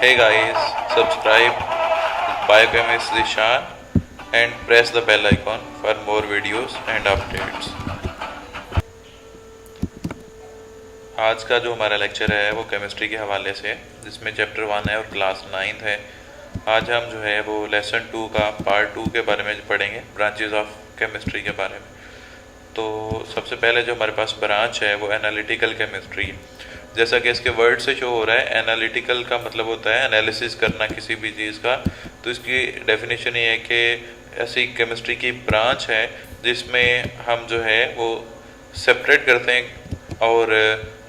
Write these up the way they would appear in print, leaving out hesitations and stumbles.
Hey guys, subscribe Biochemist Zishan and press the bell icon for more videos and updates. आज का जो हमारा lecture है वो केमिस्ट्री के हवाले से है, जिसमें चैप्टर 1 है और क्लास 9 है। आज हम जो है वो लेसन 2 का पार्ट 2 के बारे में पढ़ेंगे, ब्रांचेस ऑफ केमिस्ट्री के बारे में। तो सबसे पहले जो हमारे पास ब्रांच है वो एनालिटिकल केमिस्ट्री है। जैसा कि इसके वर्ड से शो हो रहा है, एनालिटिकल का मतलब होता है एनालिसिस करना किसी भी चीज़ का। तो इसकी डेफिनेशन ये है कि ऐसी केमिस्ट्री की ब्रांच है जिसमें हम जो है वो सेपरेट करते हैं और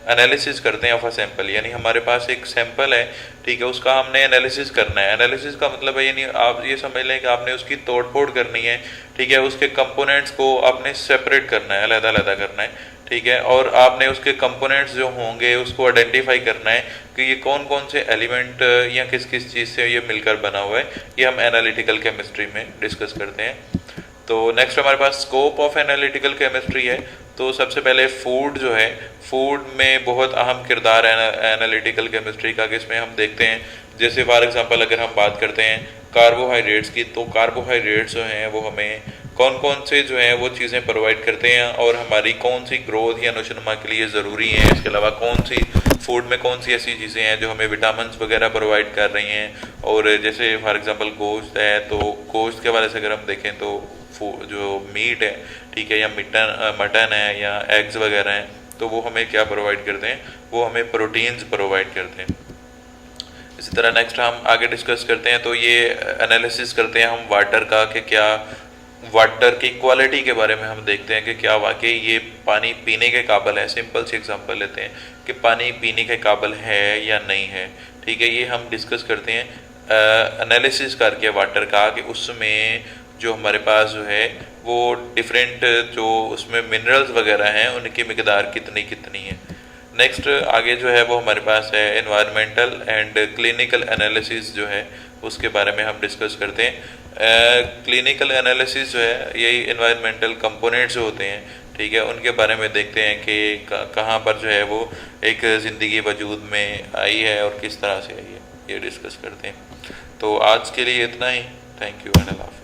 एनालिसिस करते हैं ऑफ अ सैंपल। यानी हमारे पास एक सैंपल है, ठीक है, उसका हमने एनालिसिस करना है। एनालिसिस का मतलब है यानी आप ये समझ लें कि आपने उसकी तोड़ फोड़ करनी है, ठीक है, उसके कंपोनेंट्स को आपने सेपरेट करना है, अलग-अलग करना है, ठीक है, और आपने उसके कंपोनेंट्स जो होंगे उसको आइडेंटिफाई करना है कि ये कौन कौन से एलिमेंट या किस किस चीज़ से ये मिलकर बना हुआ है। ये हम एनालिटिकल केमिस्ट्री में डिस्कस करते हैं। तो नेक्स्ट हमारे पास स्कोप ऑफ एनालिटिकल केमिस्ट्री है। तो सबसे पहले फूड जो है, फूड में बहुत अहम किरदार है एनालिटिकल केमिस्ट्री का, जिसमें हम देखते हैं जैसे फॉर एग्जांपल अगर हम बात करते हैं कार्बोहाइड्रेट्स की, तो कार्बोहाइड्रेट्स जो हैं वो हमें कौन कौन से जो हैं वो चीज़ें प्रोवाइड करते हैं और हमारी कौन सी ग्रोथ या नशोनुमा के लिए ज़रूरी हैं। इसके अलावा कौन सी फूड में कौन सी ऐसी चीज़ें हैं जो हमें विटामिन वगैरह प्रोवाइड कर रही हैं। और जैसे फॉर एग्जांपल गोश्त है, तो गोश्त के हवाले से अगर हम देखें तो जो मीट है, ठीक है, या मटन है या एग्स वगैरह हैं, तो वो हमें क्या प्रोवाइड करते हैं, वो हमें प्रोटीन्स प्रोवाइड करते हैं। इसी तरह नेक्स्ट हम आगे डिस्कस करते हैं। तो ये एनालिसिस करते हैं हम वाटर का कि क्या वाटर की क्वालिटी के बारे में हम देखते हैं कि क्या वाकई ये पानी पीने के काबिल है। सिंपल सी एग्जांपल लेते हैं कि पानी पीने के काबिल है या नहीं है, ठीक है, ये हम डिस्कस करते हैं एनालिसिस करके वाटर का कि उसमें जो हमारे पास जो है वो डिफरेंट जो उसमें मिनरल्स वगैरह हैं उनकी मिकदार कितनी कितनी है। नेक्स्ट आगे जो है वो हमारे पास है एनवायरमेंटल एंड क्लिनिकल एनालिसिस जो है उसके बारे में हम डिस्कस करते हैं। क्लिनिकल एनालिसिस जो है यही एनवायरमेंटल कंपोनेंट्स जो होते हैं, ठीक है, उनके बारे में देखते हैं कि कहाँ पर जो है वो एक ज़िंदगी वजूद में आई है और किस तरह से आई है, ये डिस्कस करते हैं। तो आज के लिए इतना ही। Thank you and Allah.